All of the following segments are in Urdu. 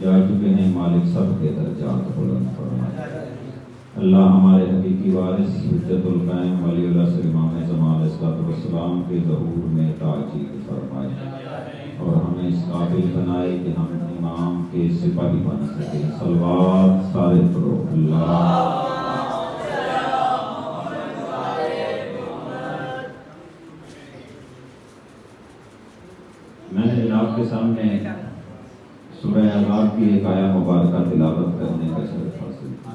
جا چکے ہیں، مالک سب کے درجات بلند فرمائے۔ اللہ ہمارے حقیقی وارث حجت القائم ولی العصر امام زمان علیہ السلام کے ظہور میں تاجیل فرمائے اور ہمیں اس قابل بنائے کہ ہم امام کے سپاہی بن سکیں۔ صلوات سارے پڑھو۔ اللہ میں نے جناب کے سامنے سورہ احزاب کی ایک آیہ مبارکہ تلاوت کرنے کا شرف حاصل کیا۔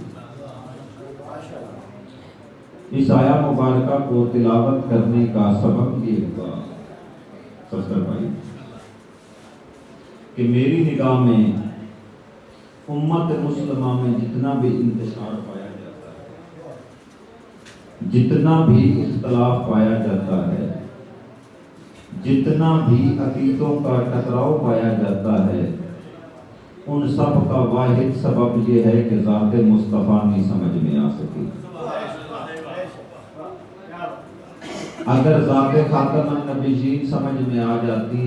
اس آیہ مبارکہ کو تلاوت کرنے کا سبب یہ ہوا سسر بھائی کہ میری نگاہ میں امت مسلمہ میں جتنا بھی انتشار پایا جاتا ہے، جتنا بھی اختلاف پایا جاتا ہے، جتنا بھی عقیدوں کا ٹکراؤ پایا جاتا ہے، ان سب کا واحد سبب یہ ہے کہ ذات مصطفیٰ نہیں سمجھ میں آ سکی۔ اگر ذات خاتم النبیین سمجھ میں آ جاتی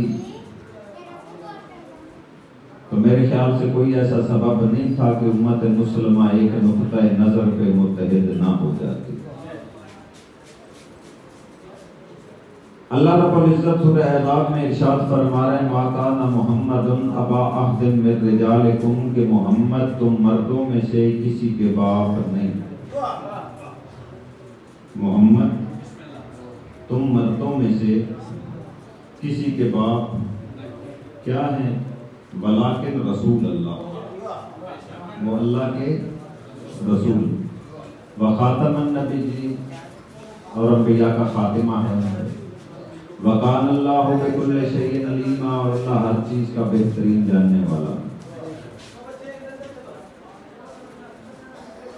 تو میرے خیال سے کوئی ایسا سبب نہیں تھا کہ امت مسلمہ ایک نقطہ نظر پہ متحد نہ ہو جاتی۔ اللہ رب العزت سورہ احزاب میں ارشاد فرما رہے ہیں مَا كَانَ مُحَمَّدٌ أَبَا أَحَدٍ مِّن رِّجَالِكُمْ کہ محمد تم مردوں میں سے کسی کے باپ نہیں۔ محمد تم مردوں میں سے کسی کے باپ کیا ہیں؟ ولیکن رسول اللہ، وہ اللہ کے رسول، وخاتم النبیین اور انبیاء کا خاتمہ ہے، وَقَانَ اللَّهُ بِكُلِّ شَيْءٍ عَلِيمًا اور اللہ ہر چیز کا بہترین جاننے والا۔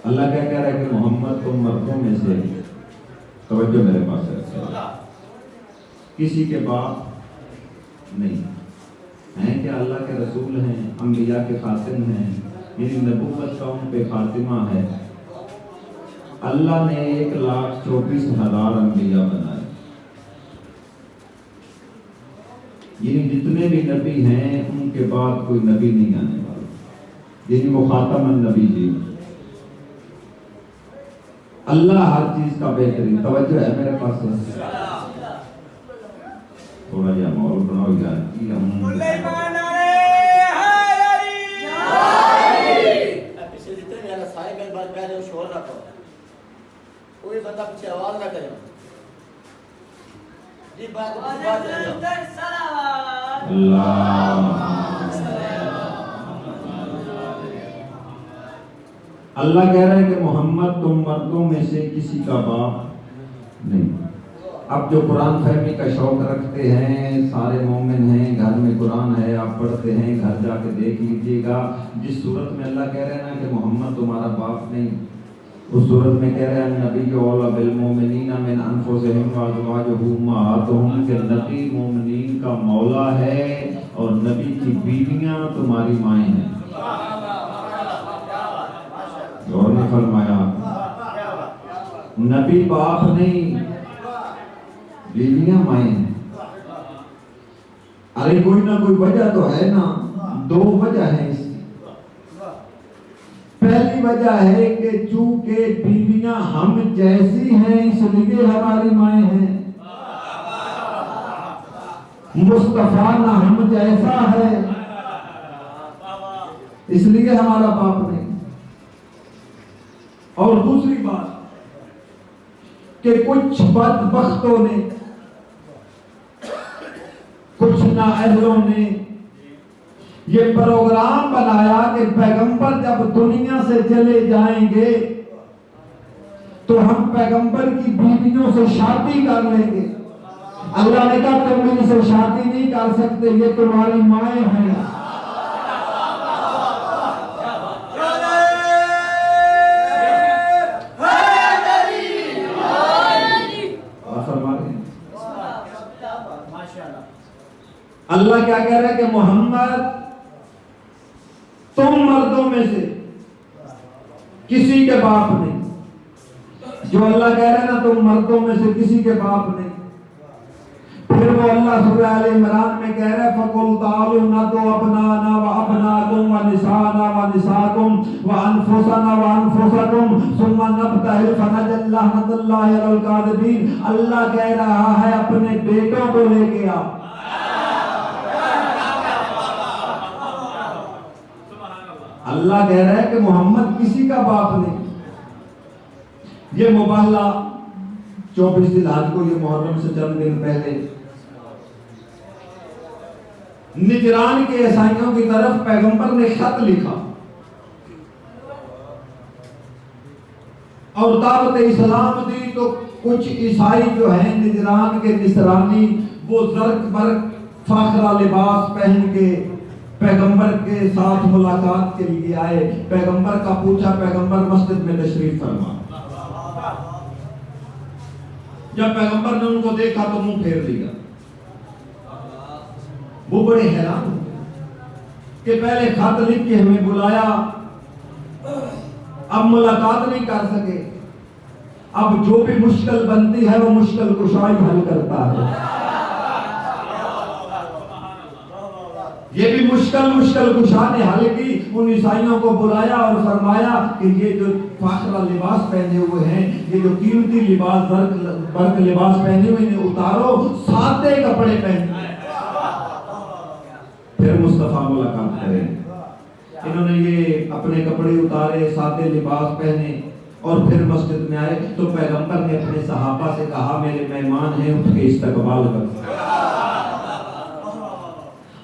اللہ کیا کہہ رہا ہے کہ محمد تم مردوں میں سے، توجہ میرے پاس ہے، کسی کے باپ نہیں ہیں، کہ اللہ کے رسول ہیں، انبیاء کے خاتم ہیں، یعنی نبوت کا ان پہ خاتمہ ہے۔ اللہ نے 1,24,000 انبیاء بنائے، یعنی جتنے بھی نبی ہیں ان کے بعد کوئی نبی نہیں آنے والا، یعنی وہ خاتم النبی جی۔ اللہ ہر چیز کا بہترین، توجہ ہے میرے پاس؟ تھوڑا جا ماحول بناؤ یار کی ہم کوئی بندہ پیچھے آواز نہ کرے۔ اللہ کہہ رہے ہیں کہ محمد تم مردوں میں سے کسی کا باپ نہیں۔ اب جو قرآن فہمی کا شوق رکھتے ہیں، سارے مومن ہیں، گھر میں قرآن ہے، آپ پڑھتے ہیں، گھر جا کے دیکھ لیجئے گا، جس صورت میں اللہ کہہ رہے ہیں نا کہ محمد تمہارا باپ نہیں، اس صورت میں کہہ رہے ہیں نبی اولیٰ بالمومنین من انفسہم وازواجہ امہاتہم کہ نبی مومنین کا مولا ہے اور نبی کی بیویاں تمہاری مائیں ہیں۔ اور نے فرمایا نبی باپ نہیں، بیویاں مائیں ہیں۔ ارے کوئی نہ کوئی وجہ تو ہے نا، دو وجہ ہیں اس کی۔ پہلی وجہ ہے کہ چونکہ بیویاں ہم جیسی ہیں اس لیے ہماری مائیں ہیں، مصطفیٰ نہ ہم جیسا ہے اس لیے ہمارا باپ نہیں۔ اور دوسری بات کہ کچھ بدبختوں نے، کچھ نااہلوں نے یہ پروگرام بنایا کہ پیغمبر جب دنیا سے چلے جائیں گے تو ہم پیغمبر کی بیویوں سے شادی کر لیں گے۔ اللہ نے کہا تم ان سے شادی نہیں کر سکتے، یہ تمہاری مائیں ہیں۔ اللہ کیا کہہ رہا ہے کہ محمد تم مردوں میں سے کسی کے باپ نہیں۔ جو اللہ کہہ رہا ہے نا تم مردوں میں سے کسی کے باپ نہیں، پھر پھر وہ اللہ سورہ آل عمران میں کہہ رہا ہے فَقُلْ تَعَالُوا نَدْعُ أَبْنَاءَنَا وَأَبْنَاءَكُمْ وَنِسَاءَنَا وَنِسَاءَكُمْ وَأَنفُسَنَا وَأَنفُسَكُمْ ثُمَّ نَبْتَهِلْ فَنَجْعَلْ لَعْنَتَ اللَّهِ عَلَى الْكَاذِبِينَ. اللہ کہہ رہا ہے اپنے بیٹوں کو لے کے آ. اللہ کہہ رہا ہے کہ محمد کسی کا باپ نہیں. یہ مباہلہ 24 ذی الحج کو، یہ محرم سے چند دن پہلے نجران کے عیسائیوں کی طرف پیغمبر نے خط لکھا اور دعوت اسلام دی. تو کچھ عیسائی جو ہیں نجران کے نصرانی، وہ زرق برق فاخرہ لباس پہن کے پیغمبر کے ساتھ ملاقات کے لیے آئے. پیغمبر کا پوچھا، پیغمبر مسجد میں تشریف فرما. جب پیغمبر نے ان کو دیکھا تو منہ پھیر لیا. وہ بڑے حیران ہوئے کہ پہلے خط لکھ کے ہمیں بلایا، اب ملاقات نہیں کر سکے. اب جو بھی مشکل بنتی ہے وہ مشکل کشائی حل کرتا ہے. یہ بھی مشکل کشا نے حل کی. ان عیسائیوں کو بلایا اور فرمایا کہ یہ جو فاخرہ لباس پہنے ہوئے ہیں، یہ جو قیمتی لباس برق لباس پہنے ہوئے ہیں اتارو، سادے کپڑے پہنے، پھر مصطفیٰ ملاقات کریں. انہوں نے یہ اپنے کپڑے اتارے، سادے لباس پہنے اور پھر مسجد میں آئے. تو پیغمبر نے اپنے صحابہ سے کہا میرے مہمان ہیں، اٹھ کے استقبال کر.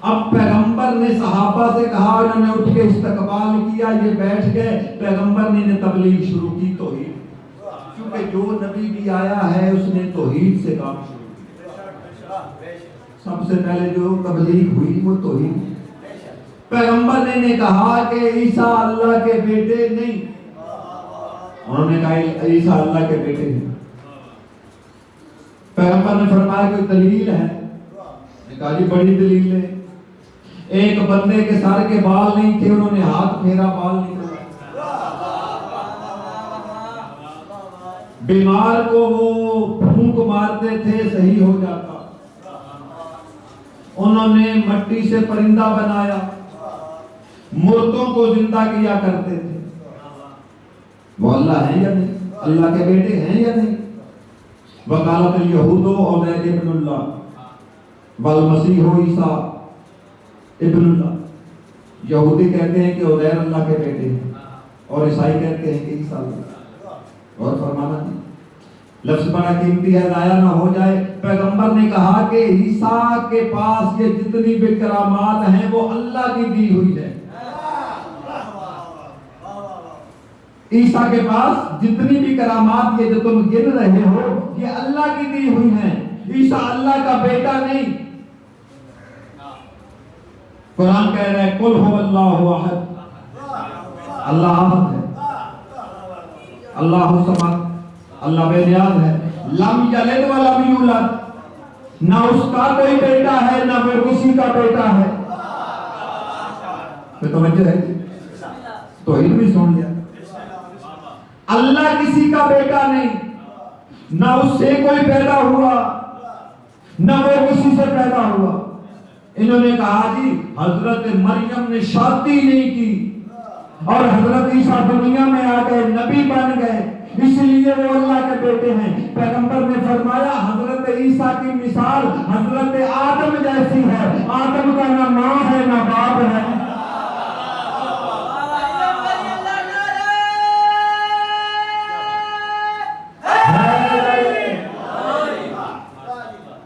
اب پیغمبر نے صحابہ سے کہا، انہوں نے اٹھ کے استقبال کیا. یہ بیٹھ گئے. پیغمبر نے تبلیغ شروع کی توحید، کیونکہ جو نبی بھی آیا ہے اس نے توحید سے کام شروع کیا. سب سے پہلے جو تبلیغ ہوئی وہ توحید. پیغمبر نے کہا کہ عیسیٰ اللہ کے بیٹے نہیں. انہوں نے کہا عیسیٰ اللہ کے بیٹے ہیں. پیغمبر نے فرمایا کوئی دلیل ہے؟ کہا جی بڑی دلیل ہے. ایک بندے کے سر کے بال نہیں تھے، انہوں نے ہاتھ پھیرا، بال نکلا. بیمار کو وہ پھونک مارتے تھے، صحیح ہو جاتا. انہوں نے مٹی سے پرندہ بنایا، مردوں کو زندہ کیا کرتے تھے. وہ اللہ ہیں یا نہیں؟ اللہ کے بیٹے ہیں یا نہیں؟ وقالت الیہود عزیر ابن اللہ والمسیح عیسیٰ ابن اللہ. یہودی کہتے ہیں کہ عزیر اللہ کے بیٹے ہیں اور عیسائی کہتے ہیں کہ عیسیٰ اللہ. اور فرمانا نہیں، لفظ بڑا قیمتی ہے، ضائع نہ ہو جائے. پیغمبر نے کہا کہ عیسیٰ کے پاس یہ جتنی بھی کرامات ہیں وہ اللہ کی دی ہوئی ہے. عیسیٰ کے پاس جتنی بھی کرامات یہ جو تم گن رہے ہو یہ اللہ کی دی ہوئی ہیں. عیسیٰ اللہ کا بیٹا نہیں. قرآن کہہ رہا ہے قل هو اللہ احد، اللہ احد ہے، اللہ الصمد، اللہ بے نیاز ہے. لم یلد ولم یولد، نہ اس کا کوئی بیٹا ہے نہ وہ کسی کا بیٹا ہے. تو توجہ ہے، توحید بھی سن لیا. اللہ کسی کا بیٹا نہیں، نہ اس سے کوئی پیدا ہوا نہ وہ کسی سے پیدا ہوا. انہوں نے کہا جی حضرت مریم نے شادی نہیں کی اور حضرت عیسیٰ دنیا میں آ گئے، نبی بن گئے، اس لیے وہ اللہ کے بیٹے ہیں. پیغمبر نے فرمایا حضرت عیسیٰ کی مثال حضرت آدم جیسی ہے. آدم کا نہ ماں ہے نہ باپ ہے.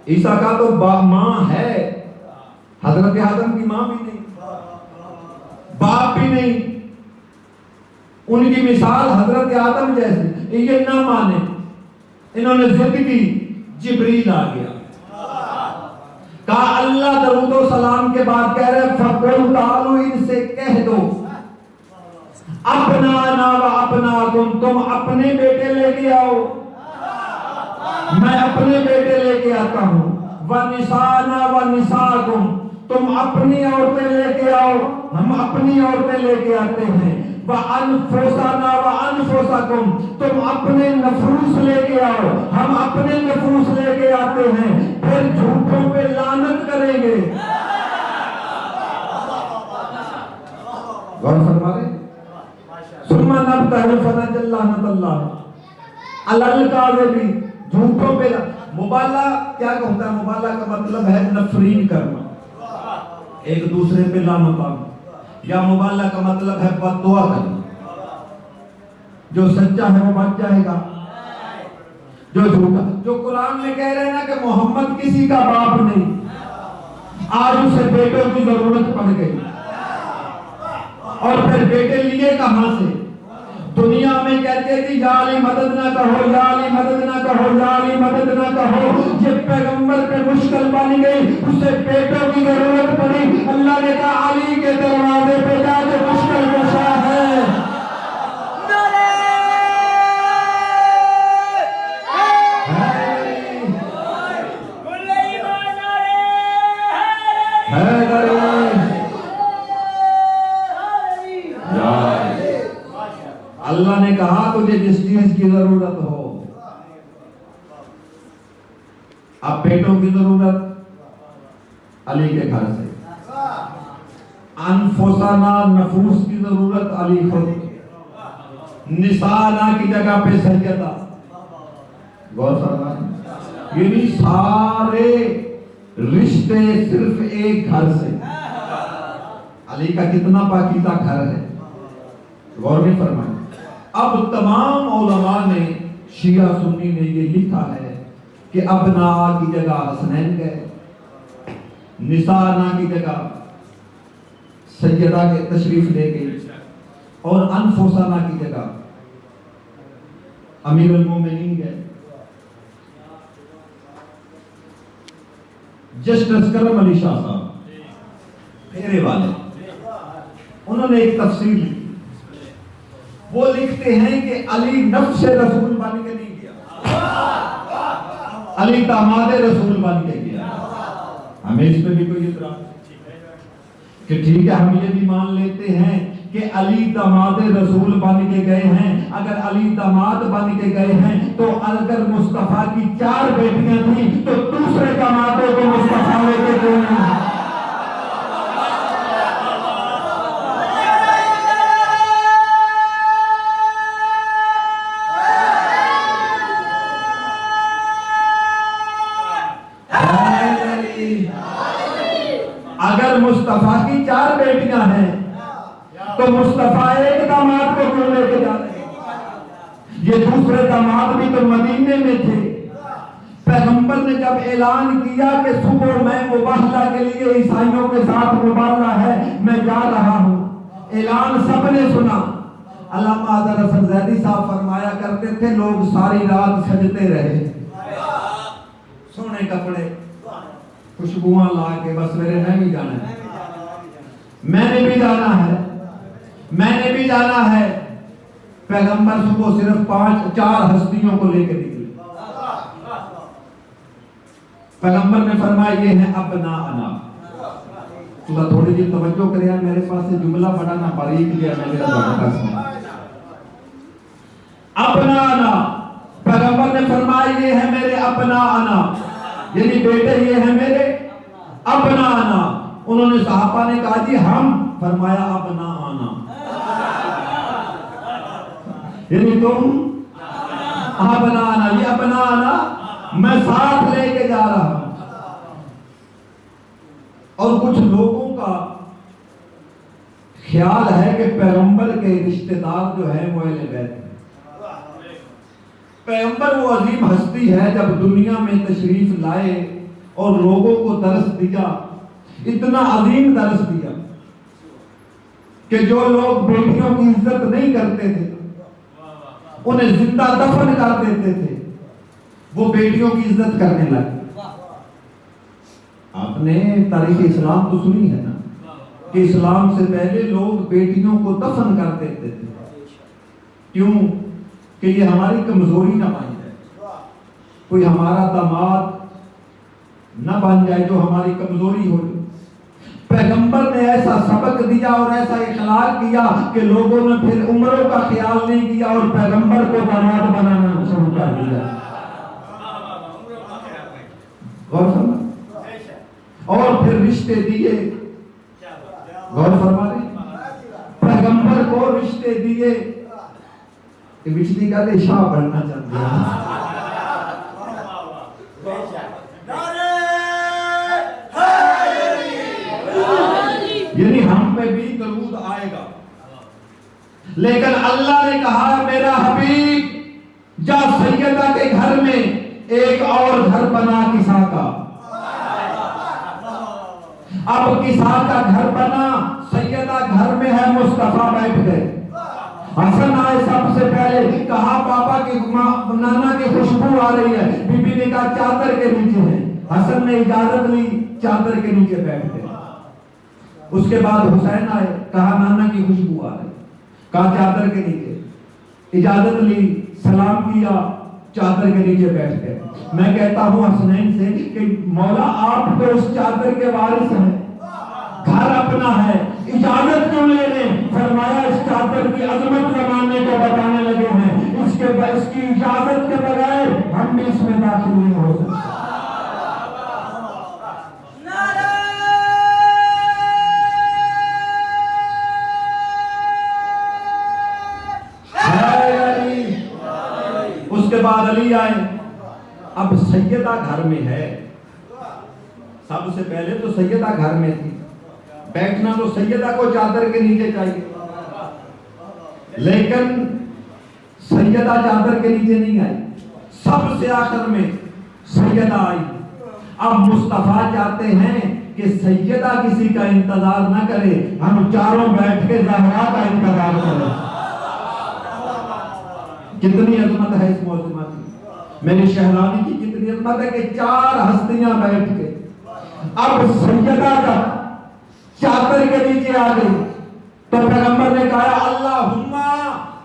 عیسیٰ کا تو ماں ہے، حضرت آدم کی ماں بھی نہیں، باپ بھی نہیں. ان کی مثال حضرت آدم جیسے. یہ نہ مانے، انہوں نے ضد کی. جبریل آ گیا، کہا اللہ درود و سلام کے بعد کہہ رہے فَقُلْ تَعَالُوا، ان سے کہہ دو اپنانا و اپناکم، تم اپنے بیٹے لے کے آؤ، میں اپنے بیٹے لے کے آتا ہوں. وَنِسَانَا وَنِسَاكُمْ، تم اپنی عورتیں لے کے آؤ، ہم اپنی عورتیں لے کے آتے ہیں. وَأَنفُسَنَا وَأَنفُسَكُمْ، تم اپنے نفوس لے کے آؤ، ہم اپنے نفوس لے کے آتے ہیں، پھر جھوٹوں پہ لعنت کریں گے۔ غور فرما رہے؟ ثم نبتہل فنجعل لعنت اللہ علی الکاذبین، جھوٹوں پہ مبالغہ کیا ہوتا ہے؟ مبالغہ کا مطلب ہے نفرین کرنا، ایک دوسرے پہ لعنت آنا، یا مبالغہ کا مطلب ہے بد دعا کرنا۔ جو سچا ہے وہ بچ جائے گا، جو جھوٹا، جو قرآن میں کہہ رہے ہیں نا کہ محمد کسی کا باپ نہیں، آج اسے بیٹوں کی ضرورت پڑ گئی، اور پھر بیٹے لیے کہاں سے؟ دنیا میں کہتے تھے یا علی مدد نہ کہو، یا علی مدد نہ کہو، یا علی مدد نہ کہو، جب پیغمبر پہ مشکل بن گئی، اسے بیٹوں کی ضرورت پڑی، اللہ نے کہا علی کے دروازے پہ جا کے مشکل کشا ہے۔ اللہ نے کہا تجھے جس چیز کی ضرورت ہو، اب بیٹوں کی ضرورت علی کے گھر سے، انفسانہ نفوس کی ضرورت علی خود، نسانہ کی جگہ پہ سیدہ، غور فرمائیں، یعنی سارے رشتے صرف ایک گھر سے۔ علی کا کتنا پاکیزہ گھر ہے، غور نہیں فرمائیں۔ اب تمام علماء نے، شیعہ سنی نے یہ لکھا ہے کہ ابنا کی جگہ حسنین گئے، نساء کی جگہ سیدہ کے تشریف لے گئی، اور انفسانہ کی جگہ امیر المومنین گئے۔ جسٹس کرم علی شاہ صاحب پھیرے والے، انہوں نے ایک تفسیر لکھی، وہ لکھتے ہیں کہ علی نفس رسول بن کے نہیں گیا، علی داماد رسول بن کے گیا۔ ہمیں اس پہ بھی کوئی اعتراض کہ ٹھیک ہے، ہم یہ بھی مان لیتے ہیں کہ علی داماد رسول بن کے گئے ہیں۔ اگر علی داماد بن کے گئے ہیں تو اگر مصطفیٰ کی 4 بیٹیاں تھیں تو دوسرے دامادوں کو مصطفیٰ لے کے کیوں نہیں؟ اگر مصطفیٰ کی 4 بیٹیاں ہیں تو مصطفیٰ ایک داماد کو کیوں لے کے جا رہے ہیں؟ یہ دوسرے داماد بھی تو مدینے میں تھے۔ پیغمبر نے جب اعلان کیا کہ صبح میں مباہلہ کے لیے عیسائیوں کے ساتھ مباہلہ ہے، میں جا رہا ہوں، اعلان سب نے سنا۔ علامہ حضرت حسن زیدی صاحب فرمایا کرتے تھے لوگ ساری رات سجتے رہے، سونے کپڑے خوشبوئاں لا کے، بس میرے میں بھی جانا ہے، میں نے بھی جانا ہے، میں نے بھی جانا ہے۔ پیغمبر صبح صرف 4 ہستیوں کو لے کے نکلے۔ پیغمبر نے فرمایا یہ ہے ابنا انا۔ تھوڑی جی توجہ کرے، میرے پاس سے جملہ بڑا نہ باریک لیا میں میرا بڑا سنا۔ ابنا انا، پیغمبر نے فرمایا یہ ہے میرے ابنا انا، یعنی بیٹے یہ ہیں میرے ابنا آنا۔ انہوں نے صحابہ نے کہا جی ہم، فرمایا ابنا آنا، یعنی تم ابنا آنا، یہ ابنا آنا میں ساتھ لے کے جا رہا ہوں۔ اور کچھ لوگوں کا خیال ہے کہ پیغمبر کے رشتہ دار جو ہیں وہ اہل بیت ہیں۔ پیغمبر وہ عظیم ہستی ہے جب دنیا میں تشریف لائے اور لوگوں کو درس دیا، اتنا عظیم درس دیا کہ جو لوگ بیٹیوں کی عزت نہیں کرتے تھے انہیں زندہ دفن کر دیتے تھے، وہ بیٹیوں کی عزت کرنے لگے۔ آپ نے تاریخ اسلام تو سنی ہے نا کہ اسلام سے پہلے لوگ بیٹیوں کو دفن کر دیتے تھے، کیوں؟ کہ یہ ہماری کمزوری نہ بن جائے، کوئی ہمارا داماد نہ بن جائے جو ہماری کمزوری ہو۔ پیغمبر نے ایسا سبق دیا اور ایسا اخلاق کیا کہ لوگوں نے پھر عمروں کا خیال نہیں کیا اور پیغمبر کو داماد بنانا شروع کر دیا. غور فرما. اور پھر رشتے دیے. غور فرما رہے. پیغمبر کو رشتے دیے کہ بجلی کا لے شاہ بننا چاہتے ہیں. یعنی ہم پہ بھی درود آئے گا، لیکن اللہ نے کہا میرا حبیب جا سیدہ کے گھر میں ایک اور گھر بنا کسا کا. اب کسا کا گھر بنا، سیدہ گھر میں ہے، مصطفیٰ بیٹھ گئے. حسن آئے سب سے پہلے، کہا پاپا کی نانا کی خوشبو آ رہی ہے. بی بی نے کہا چادر کے نیچے ہے. حسن نے اجازت لی، چادر کے نیچے بیٹھ گئے. اس کے بعد حسین آئے، کہا نانا کی خوشبو آ رہی، کہا چادر کے نیچے. اجازت لی، سلام کیا، چادر کے نیچے بیٹھ گئے. میں کہتا ہوں حسنین سے کہ مولا آپ تو اس چادر کے وارث ہیں، گھر اپنا ہے، اجازت کیوں لے لیں؟ فرمایا اس چادر کی عظمت زمانے کو بتانے لگے ہیں، اس کی اجازت کے بغیر ہم بھی اس میں داخل نہیں ہو سکتے. اس کے بعد علی آئے. اب سیدہ گھر میں ہے. سب سے پہلے تو سیدہ گھر میں تھی، بیٹھنا تو سیدہ کو چادر کے نیچے چاہیے، لیکن سیدہ چادر کے نیچے نہیں آئی. سب سے آخر میں سیدہ آئی. اب مصطفیٰ چاہتے ہیں کہ سیدہ کسی کا انتظار نہ کرے، ہم چاروں بیٹھ کے زہرا کا انتظار کریں. کتنی عظمت ہے اس موسم کی. میری شہرانی کی کتنی عظمت ہے کہ چار ہستیاں بیٹھ کے. اب سیدہ کا چادر کے نیچے آ گئی تو پیغمبر نے کہا اللہم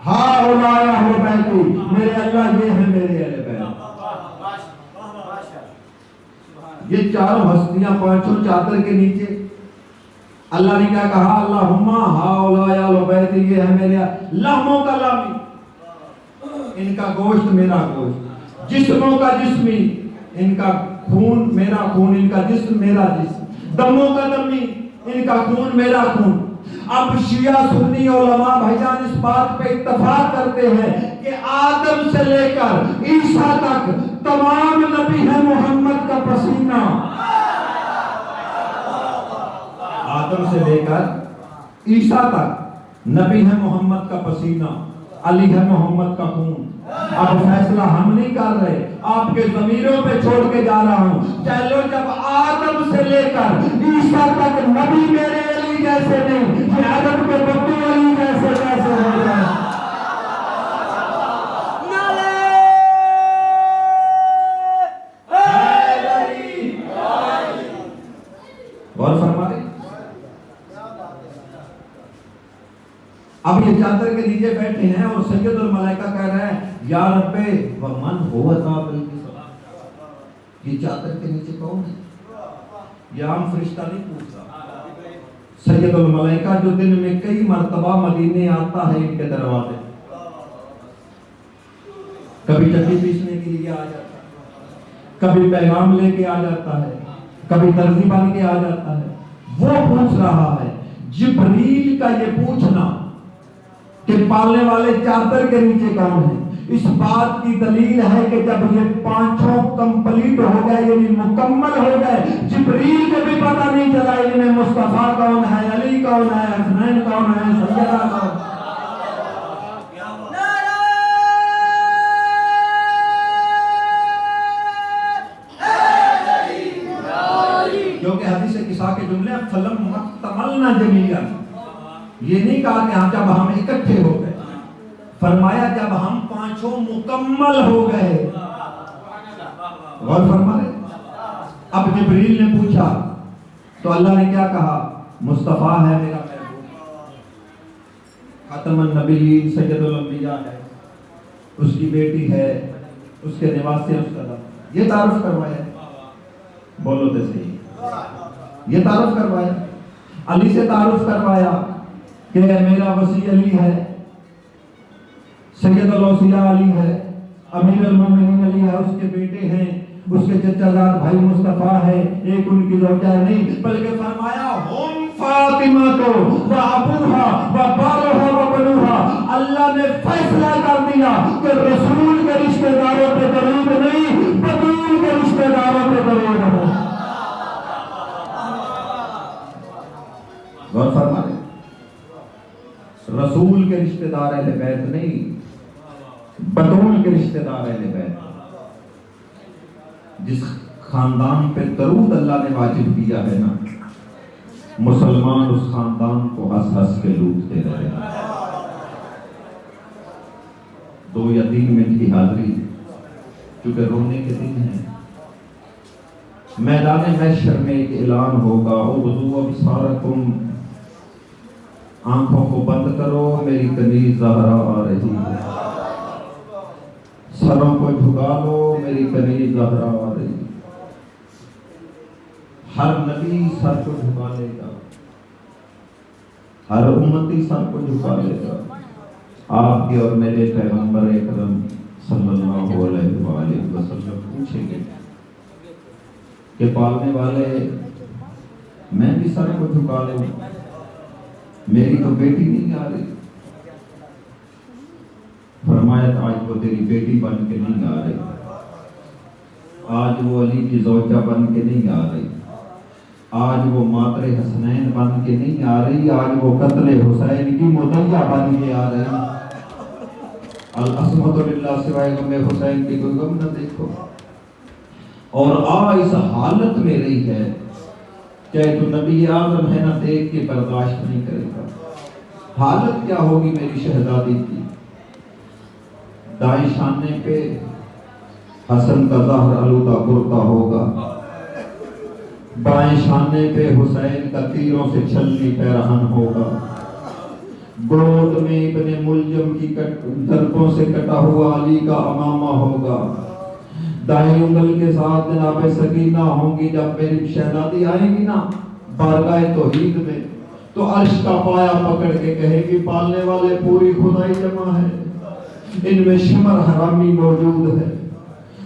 ہؤلاء اہل بیتی، میرے اللہ یہ ہے میرے اہل بیت. یہ چاروں ہستیاں پانچوں چادر کے نیچے. اللہ نے کیا کہا؟ اللہم ہؤلاء اہل بیتی، یہ ہے میرے لحموں کا لامی، ان کا گوشت میرا گوشت، جسموں کا جسمی، ان کا خون میرا خون، ان کا جسم میرا جسم، دموں کا دمی، ان کا خون میرا خون. اب شیعہ سنی علماء بھائیجان اس بات پہ اتفاق کرتے ہیں کہ آدم سے لے کر عیسیٰ تک تمام نبی ہیں محمد کا پسینہ. آدم سے لے کر عیسیٰ تک نبی ہیں محمد کا پسینہ، علی ہے محمد کا خون. اب فیصلہ ہم نہیں کر رہے، آپ کے ضمیروں پہ چھوڑ کے جا رہا ہوں. چلو جب آدم سے لے کر عیسیٰ تک نبی میرے علی جیسے نہیں، یہ آدم کے بدو علی جیسے کیسے ہو جائے؟ غور فرما رہے. اب یہ چادر کے نیچے بیٹھے ہیں اور سید الملائکہ کہہ رہے ہیں یا رب ومن هو تابع، یہ چادر کے نیچے کون ہے؟ یہ عام فرشتہ نہیں پوچھ رہا. سید الملائکہ جو دن میں کئی مرتبہ مدینے آتا ہے ان کے دروازے، کبھی چٹی پیسنے کے لیے آ جاتا ہے، کبھی پیغام لے کے آ جاتا ہے، کبھی درزی بن کے آ جاتا ہے. وہ پوچھ رہا ہے. جبریل کا یہ پوچھنا کہ پالنے والے چادر کے نیچے کون ہے، اس بات کی دلیل ہے کہ جب یہ پانچوں کمپلیٹ ہو گئے، یعنی مکمل ہو گئے، جبریل کو بھی پتہ نہیں چلا ان میں مصطفیٰ کون ہے، علی کون ہے، حسنین کون ہے، سیدہ کون ہے. کیونکہ حدیث قصہ کے جملے فلم مکتملنا جمیعا، یہ نہیں کہا کہ جب ہم اکٹھے ہو گئے، فرمایا جب ہم پانچوں مکمل ہو گئے. غور فرما رہے. اب جبریل نے پوچھا تو اللہ نے کیا کہا؟ مصطفیٰ ہے میرا محبوب، خاتم النبیین سید الانبیاء ہے، اس کی بیٹی ہے، اس کے نواسے اس کا نام. یہ تعارف کروایا. بولو تو صحیح. یہ تعارف کروایا. علی سے تعارف کروایا کہ میرا وصی علی ہے، سید الاوصیاء علی ہے، امیر المومنین علی ہے، اس کے بیٹے ہیں، اس کے چچا زاد بھائی مصطفیٰ ہے، ایک ان کی زوجہ نہیں، بلکہ فرمایا ہم فاطمہ تو و ابوہا و بالوہا و بنوہا۔ اللہ نے فیصلہ کر دیا کہ رسول کے رشتہ داروں پہ درود نہیں، بدول کے رشتہ داروں پہ درود ہو۔ غور فرما لیں، رسول کے رشتہ دار اہل بیت نہیں، بدول کے رشتہ دار اہل بیت۔ جس خاندان پہ درود اللہ نے واجب کیا ہے نا، مسلمان اس خاندان کو ہنس ہنس کے لوٹتے رہے۔ 2 یا 3 منٹ کی حاضری، چونکہ رونے کے دن ہیں۔ میدان محشر میں ایک اعلان ہوگا، اغضوا ابصارکم، آنکھوں کو بند کرو، میری کنیز زہرا آ رہی ہے۔ سروں کو جھکا لو، میری کنیز زہرا آ رہی ہے۔ ہر نبی سر کو جھکا لے گا، ہر امتی سر کو جھکا لے گا۔ آپ کے اور میرے پیغمبر اکرم صلی اللہ علیہ وآلہ وسلم پوچھیں گے کہ پالنے والے میں بھی سر کو جھکا لوں، میری تو بیٹی نہیں آ رہی۔ فرمایا آج وہ تیری بیٹی بن کے نہیں آ رہی، آج وہ علی کی زوجہ بن کے نہیں آ رہی، آج وہ ماتر حسنین بن کے نہیں آ رہی، آج وہ قتل حسین کی مدعیہ بن کے آ رہی۔ العصمت للہ، سوائے غم حسین کی کوئی غم نہ دیکھو۔ اور اس حالت میں رہی ہے، چاہے تو نبی اعظم ہے، نہ دیکھ کے برداشت نہیں کرے گا۔ حالت کیا ہوگی میری شہزادی کی؟ دائیں شانے پہ حسن کا زہر آلودہ کرتا ہوگا، بائیں شانے پہ حسین کا تیروں سے چھلنی پیرہن ہوگا، گود میں ابن ملجم کی درپوں سے کٹا ہوا علی کا امامہ ہوگا، دائیں انگل کے ساتھ جناب سکینہ ہوں گی۔ جب میری شہزادی آئیں گی نا بارگاہ توحید میں، تو عرش کا پایا پکڑ کے کہے گی پالنے والے پوری خدائی جمع ہے، ان میں شمر حرامی موجود ہے،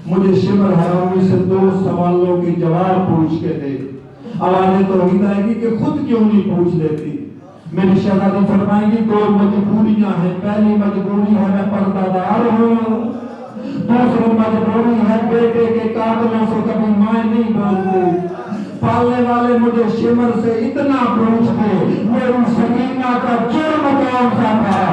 مجھے شمر حرامی سے 2 سوالوں کی جواب پوچھ کے دے۔ آواز توحید آئے گی کہ خود کیوں نہیں پوچھ لیتی؟ میری شہزادی فرمائیں گی 2 مجبوریاں ہیں، پہلی مجبوری ہے میں پردہ دار ہوں، دوسری مجبوری ہے بیٹے کے قاتلوں سے کبھی مائیں نہیں بولتی۔ پالنے والے مجھے شمر سے اتنا پوچھ دے، میری سکینہ کا جرم کون سا تھا؟